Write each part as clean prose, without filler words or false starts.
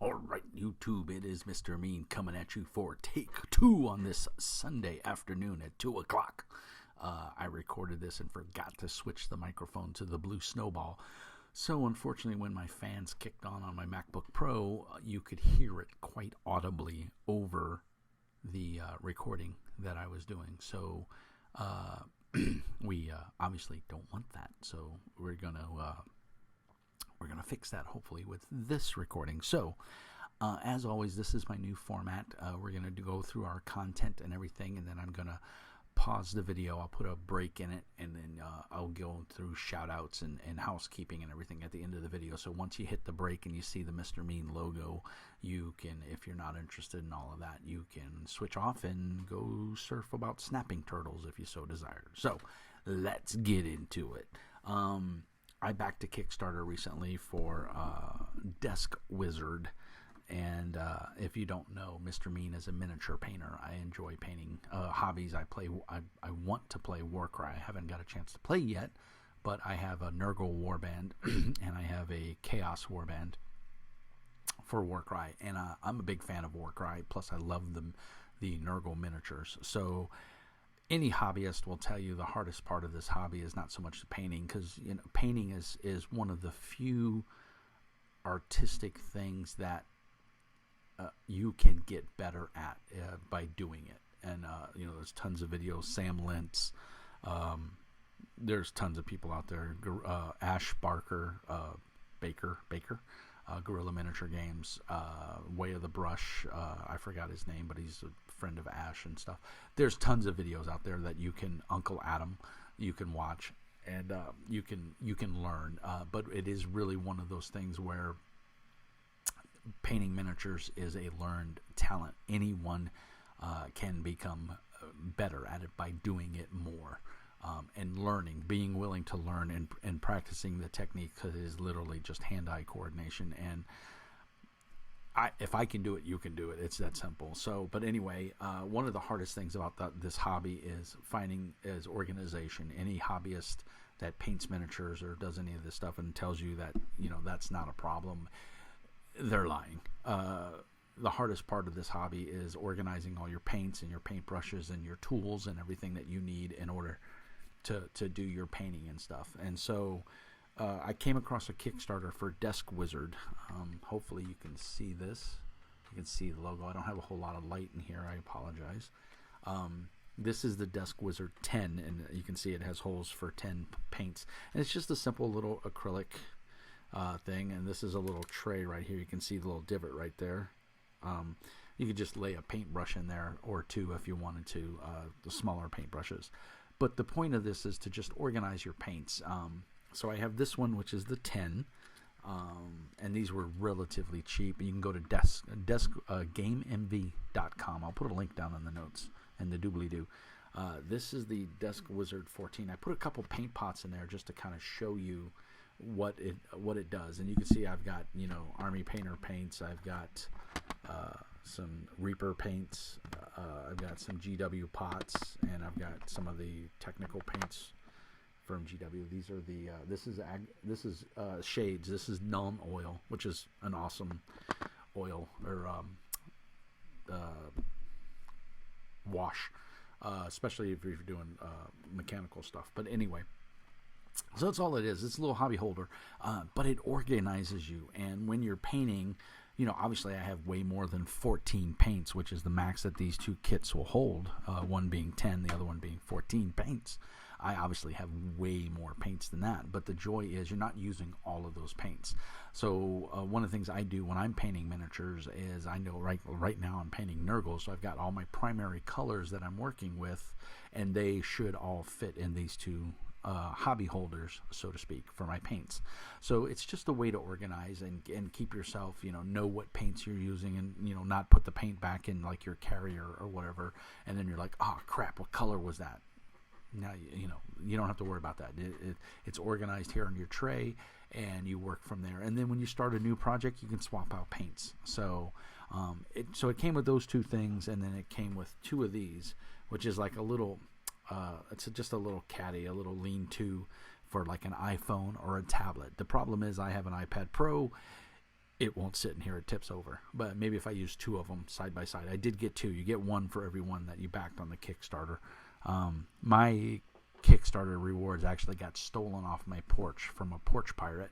Alright, YouTube, it is Mr. Mean coming at you for take 2 on this Sunday afternoon at 2 o'clock. I recorded this and forgot to switch the microphone to the blue snowball. So unfortunately, when my fans kicked on my MacBook Pro, you could hear it quite audibly over the recording that I was doing. So we obviously don't want that. So we're gonna fix that hopefully with this recording. So as always, this is my new format. We're gonna go through our content and everything, and then I'm gonna pause the video. I'll put a break in it, and then I'll go through shout outs and housekeeping and everything at the end of the video. So once you hit the break and you see the Mr. Mean logo, you can, if you're not interested in all of that, you can switch off and go surf about snapping turtles if you so desire. So let's get into it. I backed a Kickstarter recently for Desk Wizard. And if you don't know, Mr. Mean is a miniature painter. I enjoy painting. Hobbies, I want to play Warcry. I haven't got a chance to play yet, but I have a Nurgle warband and I have a Chaos warband for Warcry. And I'm a big fan of Warcry. Plus, I love the Nurgle miniatures. So any hobbyist will tell you the hardest part of this hobby is not so much the painting, because painting is one of the few artistic things that you can get better at by doing it. And there's tons of videos. Sam Lentz, there's tons of people out there. Ash Barker, Baker, Guerrilla Miniature Games, Way of the Brush. I forgot his name, but he's a friend of Ash and stuff. There's tons of videos out there that you can, Uncle Adam, you can watch, and you can learn. But it is really one of those things where painting miniatures is a learned talent. Anyone can become better at it by doing it more and learning, being willing to learn and practicing the technique, because it is literally just hand-eye coordination. And if I can do it, you can do it. It's that simple. So, but anyway, one of the hardest things about this hobby is organization. Any hobbyist that paints miniatures or does any of this stuff and tells you that that's not a problem, they're lying. The hardest part of this hobby is organizing all your paints and your paintbrushes and your tools and everything that you need in order to do your painting and stuff. And so I came across a Kickstarter for Desk Wizard. Hopefully you can see this. You can see the logo. I don't have a whole lot of light in here. I apologize. This is the Desk Wizard 10, and you can see it has holes for 10 paints. And it's just a simple little acrylic thing, and this is a little tray right here. You can see the little divot right there. You could just lay a paintbrush in there or two if you wanted to, the smaller paintbrushes. But the point of this is to just organize your paints. So I have this one, which is the 10, and these were relatively cheap. You can go to GameMV.com. I'll put a link down in the notes and the doobly-doo. This is the Desk Wizard 14. I put a couple paint pots in there just to kind of show you what it does. And you can see I've got Army Painter paints, I've got some Reaper paints, I've got some GW pots, and I've got some of the technical paints from GW. These are the this is shades. This is Nuln Oil, which is an awesome oil or wash, especially if you're doing mechanical stuff. But anyway, so that's all it is. It's a little hobby holder, but it organizes you. And when you're painting, obviously I have way more than 14 paints, which is the max that these two kits will hold, one being 10, the other one being 14 paints. I obviously have way more paints than that, but the joy is you're not using all of those paints. So one of the things I do when I'm painting miniatures is I know right now I'm painting Nurgle, so I've got all my primary colors that I'm working with, and they should all fit in these two hobby holders, so to speak, for my paints. So it's just a way to organize and keep yourself, know what paints you're using, and not put the paint back in like your carrier or whatever, and then you're like, oh crap, what color was that? Now you don't have to worry about that. It's organized here on your tray, and you work from there. And then when you start a new project, you can swap out paints. So it came with those two things, and then it came with two of these, which is like a little it's just a little caddy, a little lean-to for like an iPhone or a tablet. The problem is I have an iPad Pro. it won't sit in here. It tips over. But maybe if I use 2 of them side by side. I did get 2. You get 1 for every one that you backed on the Kickstarter. My Kickstarter rewards actually got stolen off my porch from a porch pirate.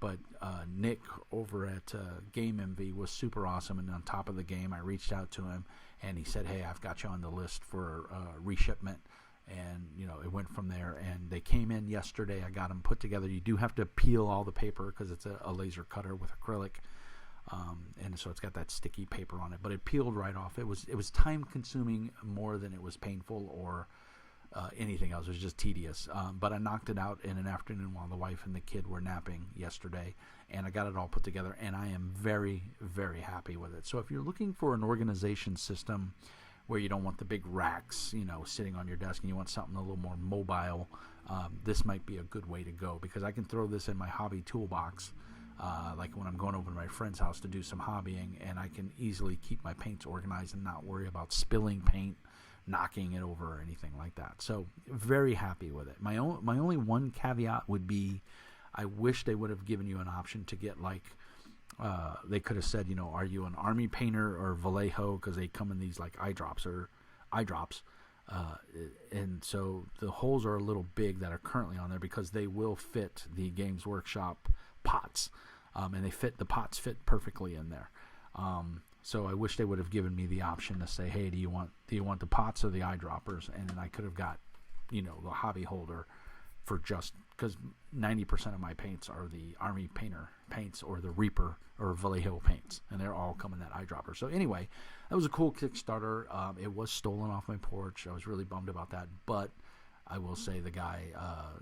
But Nick over at Game MV was super awesome, and on top of the game, I reached out to him, and he said, "Hey, I've got you on the list for reshipment." And it went from there, and they came in yesterday. I got them put together. You do have to peel all the paper because it's a laser cutter with acrylic, and so it's got that sticky paper on it. But it peeled right off. It was time consuming more than it was painful or anything else. It was just tedious. But I knocked it out in an afternoon while the wife and the kid were napping yesterday, and I got it all put together, and I am very, very happy with it. So if you're looking for an organization system where you don't want the big racks, sitting on your desk, and you want something a little more mobile, this might be a good way to go, because I can throw this in my hobby toolbox, like when I'm going over to my friend's house to do some hobbying, and I can easily keep my paints organized and not worry about spilling paint, knocking it over, or anything like that. So very happy with it. My only one caveat would be, I wish they would have given you an option to get they could have said, are you an army painter or Vallejo, because they come in these like eye drops. And so the holes are a little big that are currently on there, because they will fit the Games Workshop pots, and the pots fit perfectly in there. So I wish they would have given me the option to say, hey, do you want the pots or the eyedroppers? And then I could have got, the hobby holder for just, because 90% of my paints are the Army Painter paints or the Reaper or Vallejo paints, and they're all come in that eyedropper. So anyway, that was a cool Kickstarter. It was stolen off my porch. I was really bummed about that, but I will say the guy,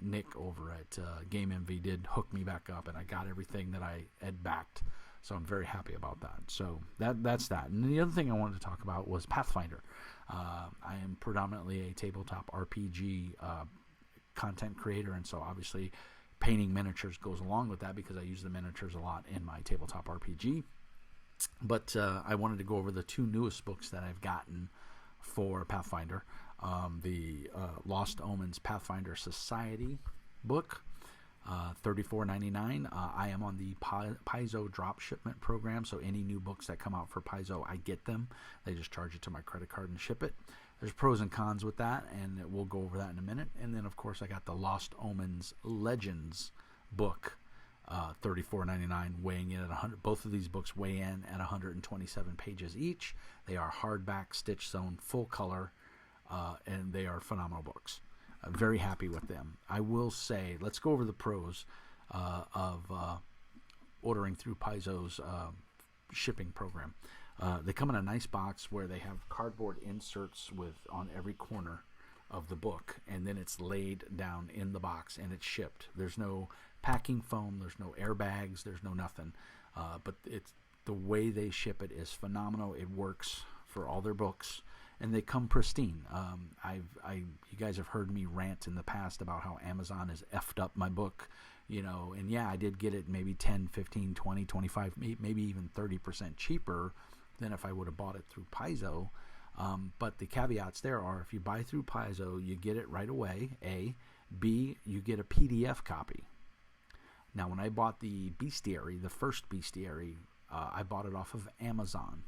Nick over at Game MV, did hook me back up, and I got everything that I had backed. So I'm very happy about that. So that's that. And the other thing I wanted to talk about was Pathfinder. I am predominantly a tabletop RPG content creator, and so obviously painting miniatures goes along with that, because I use the miniatures a lot in my tabletop RPG. But I wanted to go over the 2 newest books that I've gotten for Pathfinder. The Lost Omens Pathfinder Society book, $34.99. I am on the Paizo drop shipment program, so any new books that come out for Paizo, I get them. They just charge it to my credit card and ship it. There's pros and cons with that, and we'll go over that in a minute. And then, of course, I got the Lost Omens Legends book, $34.99, weighing in at 100. Both of these books weigh in at 127 pages each. They are hardback, stitch sewn, full color, and they are phenomenal books. I'm very happy with them. I will say, let's go over the pros of ordering through Paizo's shipping program. They come in a nice box where they have cardboard inserts on every corner of the book, and then it's laid down in the box and it's shipped. There's no packing foam, there's no airbags, there's no nothing. But the way they ship it is phenomenal. It works for all their books, and they come pristine. You guys have heard me rant in the past about how Amazon has effed up my book, and yeah, I did get it maybe 10, 15, 20, 25, maybe even 30% cheaper than if I would have bought it through Paizo. But the caveats there are, if you buy through Paizo, you get it right away, A. B, you get a PDF copy. Now, when I bought the bestiary, the first bestiary, I bought it off of Amazon.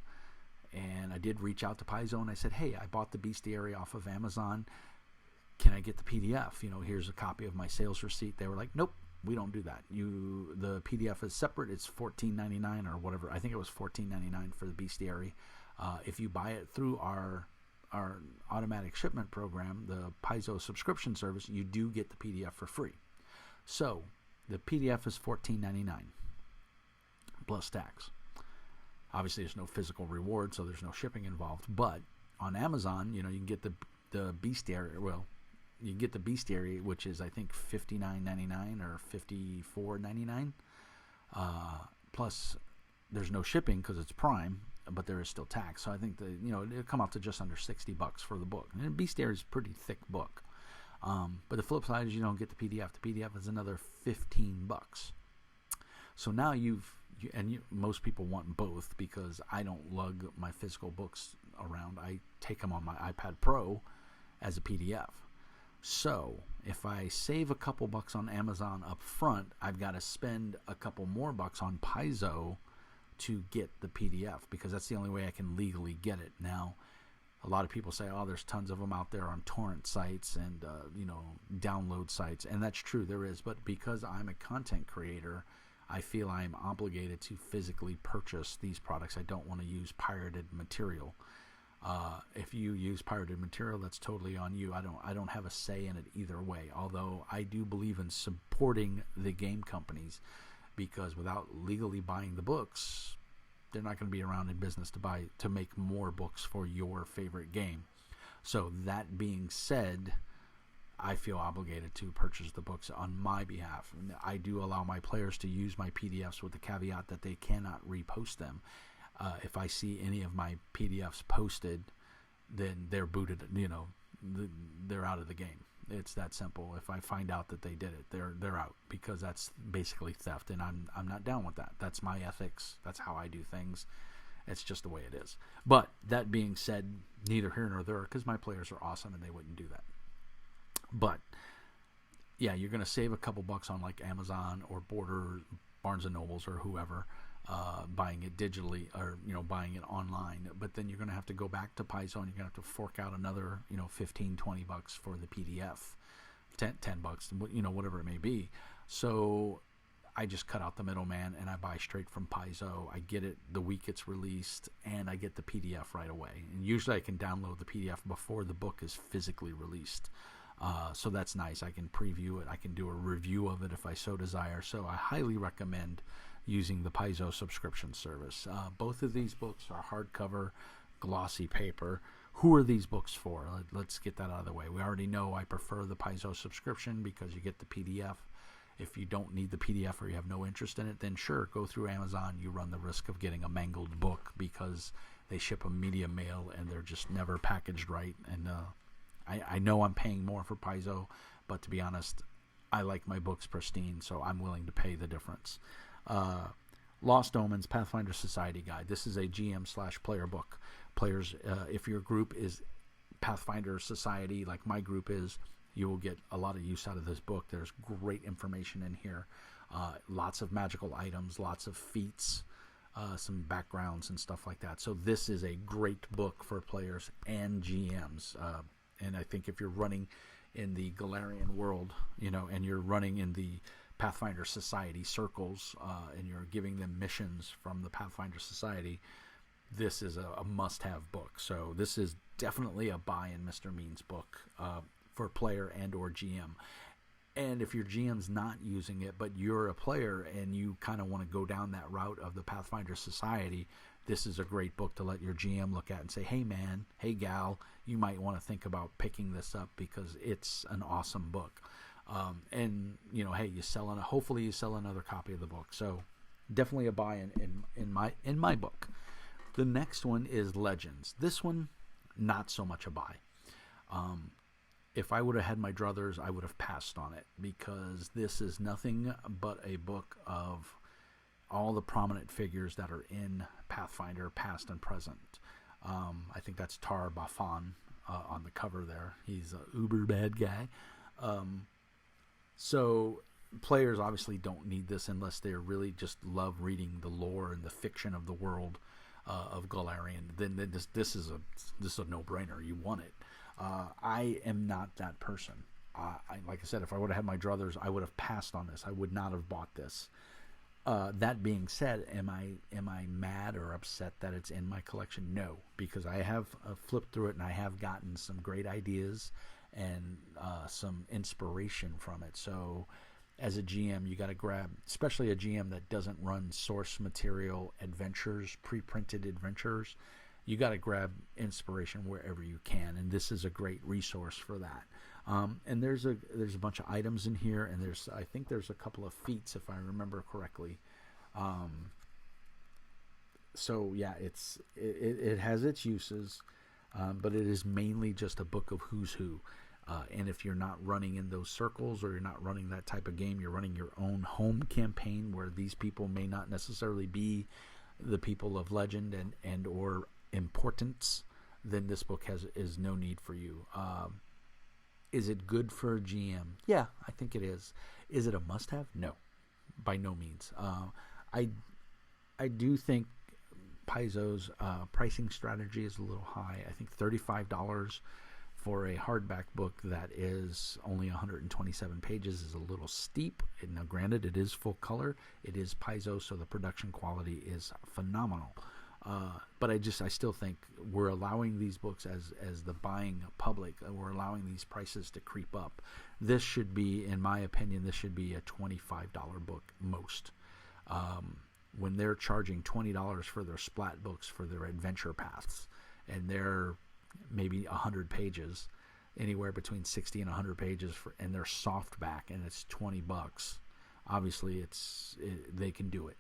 And I did reach out to Paizo, and I said, hey, I bought the bestiary off of Amazon. Can I get the PDF? Here's a copy of my sales receipt. They were like, nope, we don't do that. The PDF is separate. It's $14.99 or whatever. I think it was $14.99 for the bestiary. If you buy it through our automatic shipment program, the Paizo subscription service, you do get the PDF for free. So the PDF is $14.99 plus tax. Obviously, there's no physical reward, so there's no shipping involved. But on Amazon, you can get the bestiary. Well, you can get the bestiary, which is I think $59.99 or $54.99. Plus, there's no shipping because it's Prime, but there is still tax. So I think it'll come out to just under $60 for the book. And bestiary is a pretty thick book. But the flip side is you don't get the PDF. The PDF is another $15. So now most people want both, because I don't lug my physical books around. I take them on my iPad Pro as a PDF. So If I save a couple bucks on Amazon up front, I've got to spend a couple more bucks on Paizo to get the PDF, because that's the only way I can legally get it. Now, a lot of people say, oh, there's tons of them out there on torrent sites and download sites, and that's true, there is. But because I'm a content creator, I feel I'm obligated to physically purchase these products. I don't want to use pirated material. If you use pirated material, that's totally on you. I don't have a say in it either way. Although I do believe in supporting the game companies, because without legally buying the books, they're not going to be around in business to make more books for your favorite game. So that being said, I feel obligated to purchase the books on my behalf. And I do allow my players to use my PDFs with the caveat that they cannot repost them. If I see any of my PDFs posted, then they're booted. They're out of the game. It's that simple. If I find out that they did it, they're out, because that's basically theft, and I'm not down with that. That's my ethics. That's how I do things. It's just the way it is. But that being said, neither here nor there, because my players are awesome and they wouldn't do that. But yeah, you're going to save a couple bucks on like Amazon or Barnes and Nobles or whoever, buying it digitally, or buying it online. But then you're going to have to go back to Paizo, and you're going to have to fork out another 15, 20 bucks for the PDF, 10 bucks, whatever it may be. So I just cut out the middleman and I buy straight from Paizo. I get it the week it's released, and I get the PDF right away. And usually I can download the PDF before the book is physically released. So that's nice. I can preview it. I can do a review of it if I so desire. So I highly recommend using the Paizo subscription service. Both of these books are hardcover, glossy paper. Who are these books for? Let's get that out of the way. We already know I prefer the Paizo subscription because you get the PDF. If you don't need the PDF or you have no interest in it, then sure, go through Amazon. You run the risk of getting a mangled book because they ship a media mail and they're just never packaged right. And I know I'm paying more for Paizo, but to be honest, I like my books pristine, so I'm willing to pay the difference. Lost Omens Pathfinder Society Guide. This is a GM/player book. Players, if your group is Pathfinder Society, like my group is, you will get a lot of use out of this book. There's great information in here. Lots of magical items, lots of feats, some backgrounds and stuff like that. So this is a great book for players and GMs. And I think if you're running in the Galarian world, and you're running in the Pathfinder Society circles, and you're giving them missions from the Pathfinder Society, this is a must-have book. So this is definitely a buy in MrMean's book for player and or GM. And if your GM's not using it, but you're a player and you kind of want to go down that route of the Pathfinder Society, this is a great book to let your GM look at and say, hey man, hey gal, you might want to think about picking this up because it's an awesome book. And hey, hopefully you sell another copy of the book. So definitely a buy in my book. The next one is Legends. This one, not so much a buy. If I would have had my druthers, I would have passed on it, because this is nothing but a book of all the prominent figures that are in Pathfinder, past and present. I think that's Tar Bafan on the cover there. He's a uber bad guy. So players obviously don't need this unless they really just love reading the lore and the fiction of the world of Galarian. Then this is a no-brainer. You want it. I am not that person. Like I said, if I would have had my druthers, I would have passed on this. I would not have bought this. That being said, am I mad or upset that it's in my collection? No, because I have flipped through it and I have gotten some great ideas and some inspiration from it. So as a GM, you got to grab, especially a GM that doesn't run source material adventures, pre-printed adventures, you got to grab inspiration wherever you can, and this is a great resource for that. And there's a bunch of items in here, and I think there's a couple of feats if I remember correctly. So yeah, it has its uses, but it is mainly just a book of who's who. And if you're not running in those circles, or you're not running that type of game, you're running your own home campaign where these people may not necessarily be the people of legend and or importance, then this book is no need for you. Is it good for a GM? Yeah, I think it is. Is it a must-have? No, by no means. I do think Paizo's pricing strategy is a little high. I think $35 for a hardback book that is only 127 pages is a little steep. And now, granted, it is full color. It is Paizo, so the production quality is phenomenal. But I still think we're allowing these books as the buying public. We're allowing these prices to creep up. This should be, in my opinion, this should be a $25 book most. When they're charging $20 for their splat books for their adventure paths, and they're maybe 100 pages, anywhere between 60 and 100 pages, and they're softback, and it's $20. Obviously, they can do it.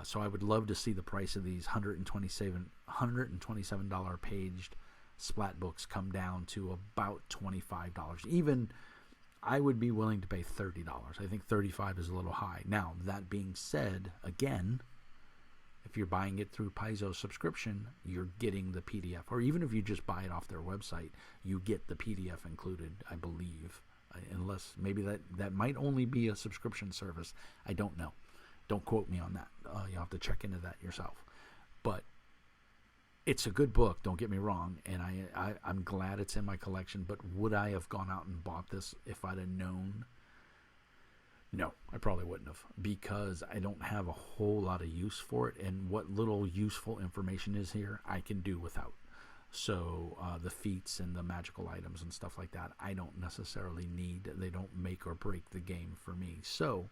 So I would love to see the price of these $127 paged splat books come down to about $25. Even I would be willing to pay $30. I think $35 is a little high. Now, that being said, again, if you're buying it through Paizo subscription, you're getting the PDF. Or even if you just buy it off their website, you get the PDF included, I believe. Unless maybe that might only be a subscription service. I don't know. Don't quote me on that. You'll have to check into that yourself. But it's a good book, don't get me wrong, and I'm glad it's in my collection, but would I have gone out and bought this if I'd have known? No, I probably wouldn't have, because I don't have a whole lot of use for it, and what little useful information is here, I can do without. So the feats and the magical items and stuff like that, I don't necessarily need. They don't make or break the game for me. So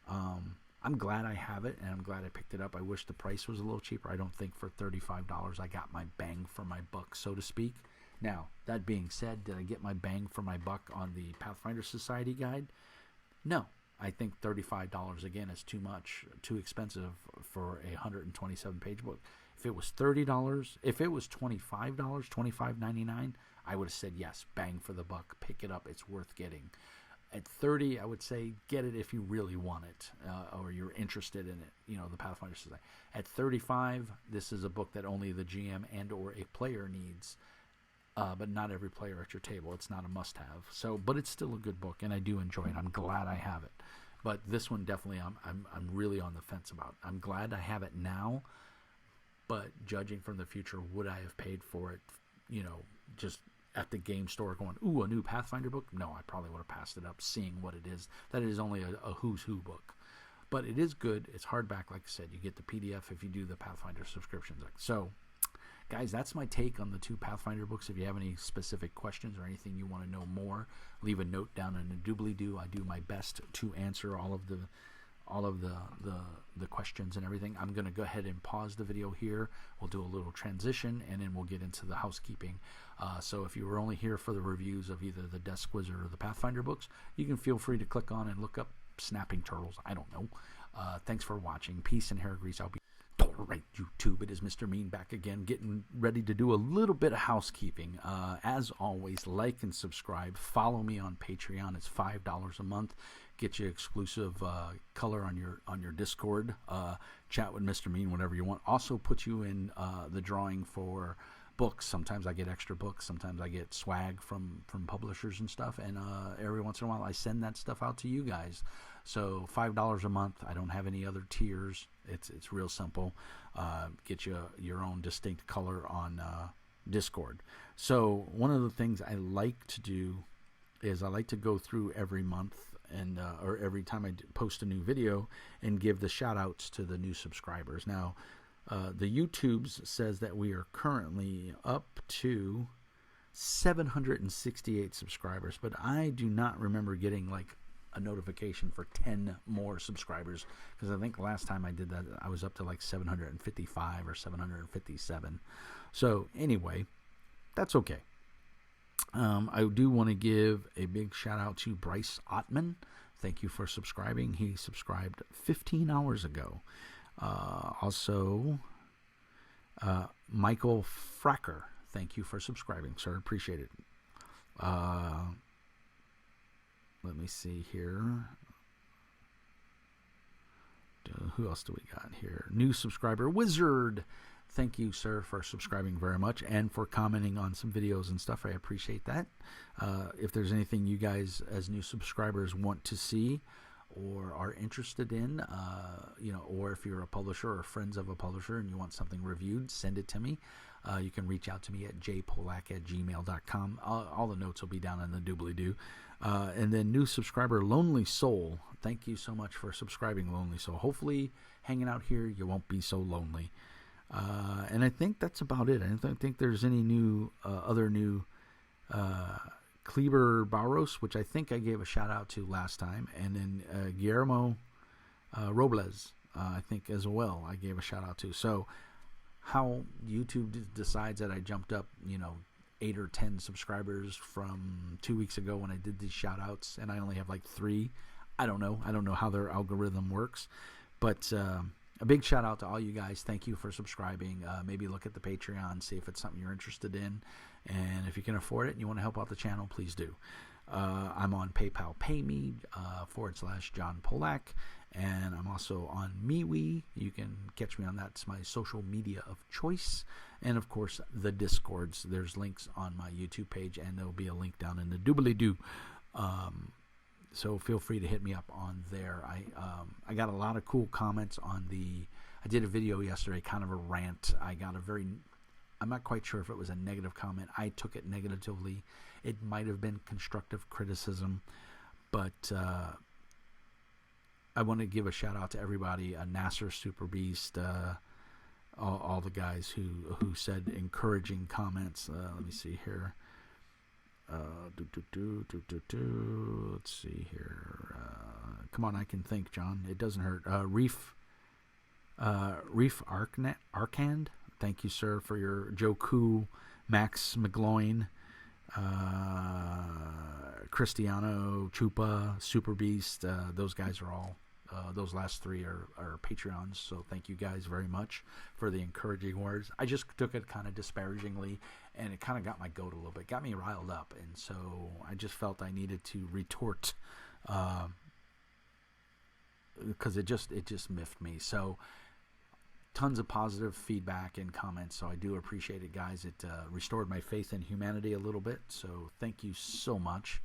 I'm glad I have it, and I'm glad I picked it up. I wish the price was a little cheaper. I don't think for $35 I got my bang for my buck, so to speak. Now, that being said, did I get my bang for my buck on the Pathfinder Society guide? No. I think $35, again, is too much, too expensive for a 127-page book. If it was $30, if it was $25, $25.99, I would have said yes, bang for the buck, pick it up, it's worth getting. At $30, I would say get it if you really want it, or you're interested in it, the Pathfinder Society. At $35, this is a book that only the GM and or a player needs, but not every player at your table. It's not a must-have. So, but it's still a good book, and I do enjoy it. I'm glad I have it. But this one definitely I'm really on the fence about. I'm glad I have it now, but judging from the future, would I have paid for it, just at the game store going, ooh, a new Pathfinder book? No, I probably would have passed it up, seeing what it is. That is only a who's who book. But it is good. It's hardback, like I said. You get the PDF if you do the Pathfinder subscriptions. So, guys, that's my take on the two Pathfinder books. If you have any specific questions or anything you want to know more, leave a note down in the doobly-doo. I do my best to answer all of the questions and everything. I'm going to go ahead and pause the video here. We'll do a little transition, and then we'll get into the housekeeping. So if you were only here for the reviews of either the Desk Wizard or the Pathfinder books, you can feel free to click on and look up Snapping Turtles. I don't know. Thanks for watching. Peace and hair grease. I'll be all right, YouTube. It is Mr. Mean back again, getting ready to do a little bit of housekeeping. As always, like and subscribe. Follow me on Patreon. It's $5 a month. Get you exclusive color on your Discord. Chat with Mr. Mean whenever you want. Also put you in the drawing for books. Sometimes I get extra books. Sometimes I get swag from publishers and stuff. And every once in a while I send that stuff out to you guys. So $5 a month. I don't have any other tiers. It's real simple. Get you your own distinct color on Discord. So one of the things I like to do is I like to go through every month and or every time I post a new video and give the shout outs to the new subscribers. Now the YouTubes says that we are currently up to 768 subscribers, but I do not remember getting like a notification for 10 more subscribers, because I think last time I did that I was up to like 755 or 757. So anyway, that's okay. I do want to give a big shout out to Bryce Ottman. Thank you for subscribing. He subscribed 15 hours ago. Also, Michael Fracker. Thank you for subscribing, sir. Appreciate it. Let me see here. Who else do we got here? New subscriber, Wizard. thank you, sir, for subscribing very much and for commenting on some videos and stuff. I appreciate that. If there's anything you guys as new subscribers want to see or are interested in, or if you're a publisher or friends of a publisher and you want something reviewed, send it to me. You can reach out to me at jpolak@gmail.com. All the notes will be down in the doobly-doo. And then new subscriber Lonely Soul, thank you so much for subscribing, Lonely Soul. Hopefully hanging out here you won't be so lonely. And I think that's about it. I don't think there's any new other new Kleber Barros, which I think I gave a shout out to last time, and then Guillermo Robles, I think as well I gave a shout out to. So how YouTube decides that I jumped up 8 or 10 subscribers from 2 weeks ago when I did these shout outs and I only have like 3, I don't know how their algorithm works, but a big shout out to all you guys. Thank you for subscribing. Maybe look at the Patreon, see if it's something you're interested in, and if you can afford it and you want to help out the channel, please do. I'm on PayPal PayMe /John Polak, and I'm also on MeWe. You can catch me on that. It's my social media of choice, and of course the Discords. There's links on my YouTube page, and there'll be a link down in the doobly-doo. So feel free to hit me up on there. I got a lot of cool comments on I did a video yesterday, kind of a rant. I'm not quite sure if it was a negative comment. I took it negatively. It might have been constructive criticism, but I want to give a shout out to everybody, Nasser Super Beast, all the guys who said encouraging comments. Let me see here. Let's see here. Come on, I can think, John. It doesn't hurt. Reef Arkand. Thank you, sir, for your Joku. Max McGloin, Cristiano Chupa, Super Beast. Those guys are all. Those last 3 are Patreons, so thank you guys very much for the encouraging words. I just took it kind of disparagingly, and it kind of got my goat a little bit, got me riled up, and so I just felt I needed to retort because it just miffed me. So tons of positive feedback and comments, so I do appreciate it, guys. It restored my faith in humanity a little bit, so thank you so much.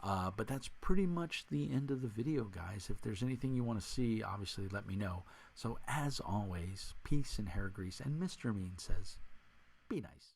But that's pretty much the end of the video, guys. If there's anything you want to see, obviously let me know. So as always, peace and hair grease, and Mr. Mean says, be nice.